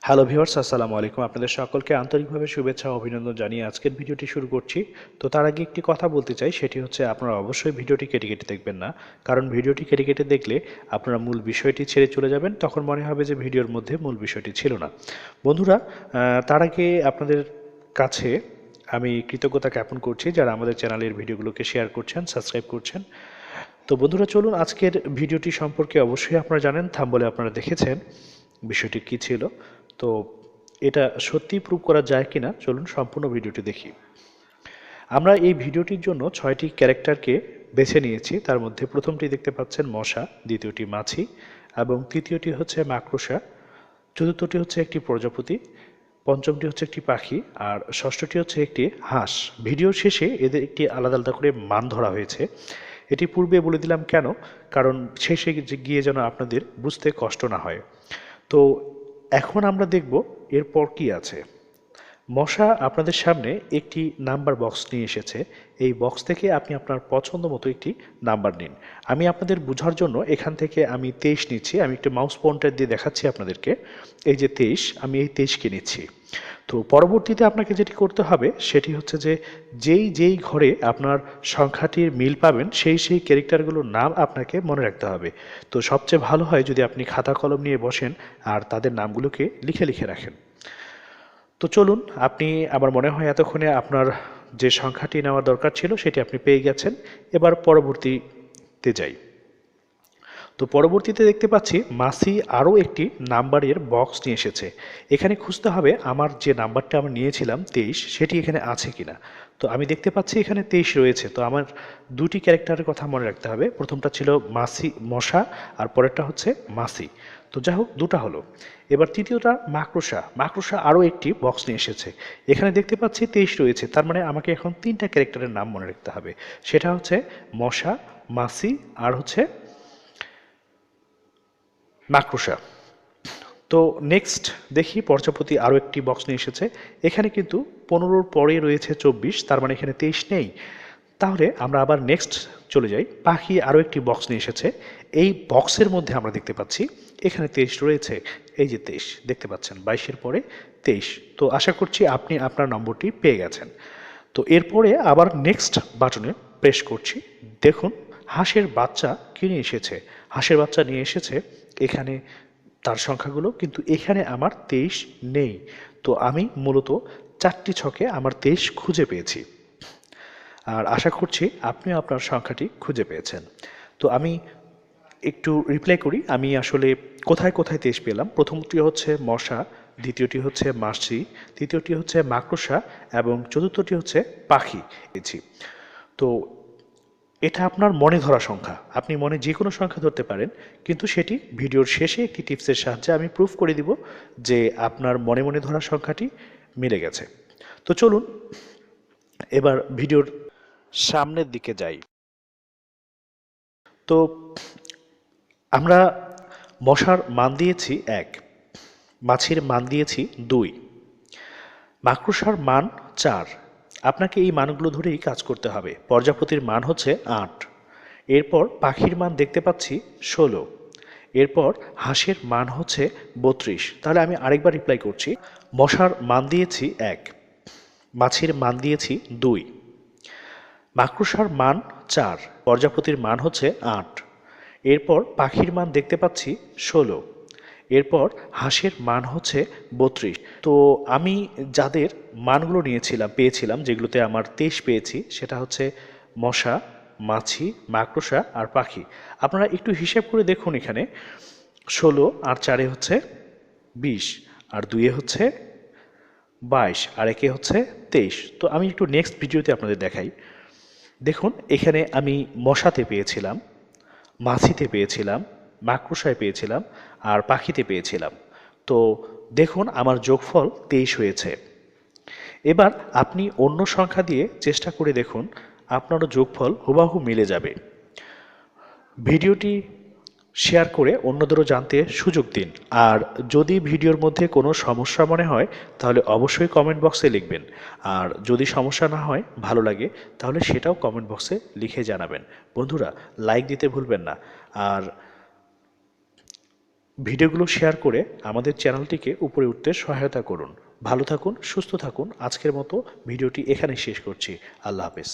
Hello viewers, আসসালামু আলাইকুম। আপনাদের সকলকে আন্তরিকভাবে শুভেচ্ছা ও অভিনন্দন জানিয়ে আজকের ভিডিওটি শুরু করছি। তো তার আগে একটি কথা বলতে চাই, সেটি হচ্ছে আপনারা অবশ্যই ভিডিওটি কেটে কেটে দেখবেন না। কারণ ভিডিওটি কেটে কেটে দেখলে আপনারা মূল বিষয়টি ছেড়ে চলে যাবেন, তখন মনে হবে যে ভিডিওর মধ্যে মূল বিষয়টি ছিল না। বন্ধুরা, তার আগে আপনাদের কাছে আমি কৃতজ্ঞতা জ্ঞাপন করছি যারা আমাদের চ্যানেলের ভিডিওগুলোকে শেয়ার করছেন, সাবস্ক্রাইব করছেন। তো বন্ধুরা, চলুন আজকের ভিডিওটি সম্পর্কে অবশ্যই আপনারা জানেন, থাম্বনেলে আপনারা দেখেছেন বিষয়টি কী ছিল। তো এটা সত্যি প্রুভ করা যায় কিনা, চলুন সম্পূর্ণ ভিডিওটি দেখি। আমরা এই ভিডিওটির জন্য 6টি ক্যারেক্টারকে বেছে নিয়েছি। তার মধ্যে প্রথমটি দেখতে পাচ্ছেন মশা, দ্বিতীয়টি মাছি, এবং তৃতীয়টি হচ্ছে মাকড়সা, চতুর্থটি হচ্ছে একটি প্রজাপতি, পঞ্চমটি হচ্ছে একটি পাখি, আর ষষ্ঠটি হচ্ছে একটি হাঁস। ভিডিওর শেষে এদের একটি আলাদা আলাদা করে মান ধরা হয়েছে। এটি পূর্বে বলে দিলাম কেন, কারণ শেষে গিয়ে যেন আপনাদের বুঝতে কষ্ট না হয়। তো এখন আমরা দেখব এরপর কি আছে। মশা আপনাদের সামনে একটি নাম্বার বক্স নিয়ে এসেছে। এই বক্স থেকে আপনি আপনার পছন্দ মতো একটি নাম্বার নিন। আমি আপনাদের বোঝার জন্য এখান থেকে আমি 23 নিচ্ছি। আমি একটু মাউস পয়েন্টার দিয়ে দেখাচ্ছি আপনাদেরকে। এই যে 23, আমি এই 23কে নিচ্ছি। তো পরবর্তীতে আপনাকে যেটি করতে হবে সেটি হচ্ছে যে যেই ঘরে আপনার সংখ্যাটির মিল পাবেন সেই ক্যারেক্টারগুলোর নাম আপনাকে মনে রাখতে হবে। তো সবচেয়ে ভালো হয় যদি আপনি খাতা কলম নিয়ে বসেন আর তাদের নামগুলোকে লিখে লিখে রাখেন। তো চলুন, আপনি, আমার মনে হয় এতক্ষণে আপনার যে সংখ্যাটি নেওয়ার দরকার ছিল সেটি আপনি পেয়ে গেছেন। এবার পরবর্তীতে যাই। তো পরবর্তীতে দেখতে পাচ্ছি মাসি আরও একটি নাম্বারের বক্স নিয়ে এসেছে। এখানে খুঁজতে হবে আমার যে নাম্বারটা আমি নিয়েছিলাম 23, সেটি এখানে আছে কিনা। তো আমি দেখতে পাচ্ছি এখানে 23 রয়েছে। তো আমার দুটি ক্যারেক্টারের কথা মনে রাখতে হবে। প্রথমটা ছিল মাসি, মশা, আর পরেরটা হচ্ছে মাসি। তো যাই হোক, দুটা হলো। এবার তৃতীয়টা মাকড়সা। মাকড়সা আরও একটি বক্স নিয়ে এসেছে। এখানে দেখতে পাচ্ছি 23 রয়েছে, তার মানে আমাকে এখন তিনটা ক্যারেক্টারের নাম মনে রাখতে হবে। সেটা হচ্ছে মশা, মাসি, আর হচ্ছে মাকড়সা। তো নেক্সট দেখি, প্রজাপতি আরও একটি বক্স নিয়ে এসেছে। এখানে কিন্তু 15-র পরে রয়েছে 24, তার মানে এখানে 23 নেই। তাহলে আমরা আবার নেক্সট চলে যাই। পাখি আরও একটি বক্স নিয়ে এসেছে। এই বক্সের মধ্যে আমরা দেখতে পাচ্ছি এখানে 23 রয়েছে। এই যে 23 দেখতে পাচ্ছেন, 22-এর পরে 23। তো আশা করছি আপনি আপনার নম্বরটি পেয়ে গেছেন। তো এরপরে আবার নেক্সট বাটনে প্রেস করছি। দেখুন হাঁসের বাচ্চা কি নিয়ে এসেছে। হাঁসের বাচ্চা নিয়ে এসেছে এখানে তার সংখ্যাগুলো, কিন্তু এখানে আমার 23 নেই। তো আমি মূলত 4টি ছকে আমার 23 খুঁজে পেয়েছি। আর আশা করছি আপনিও আপনার সংখ্যাটি খুঁজে পেয়েছেন। তো আমি একটু রিপ্লাই করি, আমি আসলে কোথায় কোথায় 23 পেলাম। প্রথমটি হচ্ছে মশা, দ্বিতীয়টি হচ্ছে মাছি, তৃতীয়টি হচ্ছে মাকড়সা, এবং চতুর্থটি হচ্ছে পাখি পেয়েছি। তো এটা আপনার মনে ধরা সংখ্যা, আপনি মনে যে কোনো সংখ্যা ধরতে পারেন, কিন্তু সেটি ভিডিওর শেষে একটি টিপসের সাহায্যে আমি প্রুফ করে দিব যে আপনার মনে মনে ধরা সংখ্যাটি মিলে গেছে। তো চলুন এবার ভিডিওর সামনের দিকে যাই। তো আমরা মশার মান দিয়েছি 1, মাছির মান দিয়েছি 2, মাকড়সার মান 4। আপনাকে এই মানগুলো ধরেই কাজ করতে হবে। প্রজাপতির মান হচ্ছে 8। এরপর পাখির মান দেখতে পাচ্ছি 16। এরপর হাঁসের মান হচ্ছে 32। তাহলে আমি আরেকবার রিপ্লাই করছি। মশার মান দিয়েছি 1, মাছির মান দিয়েছি 2, মাকড়সার মান 4, প্রজাপতির মান হচ্ছে 8। এরপর পাখির মান দেখতে পাচ্ছি 16। এরপর হাঁসের মান হচ্ছে 32। তো আমি যাদের মানগুলো পেয়েছিলাম, যেগুলোতে আমার 23 পেয়েছি, সেটা হচ্ছে মশা, মাছি, মাকড়সা আর পাখি। আপনারা একটু হিসেব করে দেখুন, এখানে 16 আর 4-এ হচ্ছে 20, আর 2-এ হচ্ছে 22, আর 1-এ হচ্ছে 23। তো আমি একটু নেক্সট ভিডিওতে আপনাদের দেখাই। দেখুন এখানে আমি মশাতে পেয়েছিলাম, মাছিতে পেয়েছিলাম, মাকড়সায় পেয়েছিলাম, আর পাখিতে পেয়েছিলাম। তো দেখুন আমার যোগফল 23 হয়েছে। এবার আপনি অন্য সংখ্যা দিয়ে চেষ্টা করে দেখুন, আপনারও যোগফল হুবাহু মিলে যাবে। ভিডিওটি শেয়ার করে অন্যদেরও জানতে সুযোগ দিন। আর যদি ভিডিওর মধ্যে কোনো সমস্যা মনে হয় তাহলে অবশ্যই কমেন্ট বক্সে লিখবেন। আর যদি সমস্যা না হয়, ভালো লাগে, তাহলে সেটাও কমেন্ট বক্সে লিখে জানাবেন। বন্ধুরা, লাইক দিতে ভুলবেন না। আর ভিডিওগুলো শেয়ার করে আমাদের চ্যানেলটিকে উপরে উঠতে সহায়তা করুন। ভালো থাকুন, সুস্থ থাকুন। আজকের মতো ভিডিওটি এখানেই শেষ করছি। আল্লাহ হাফেজ।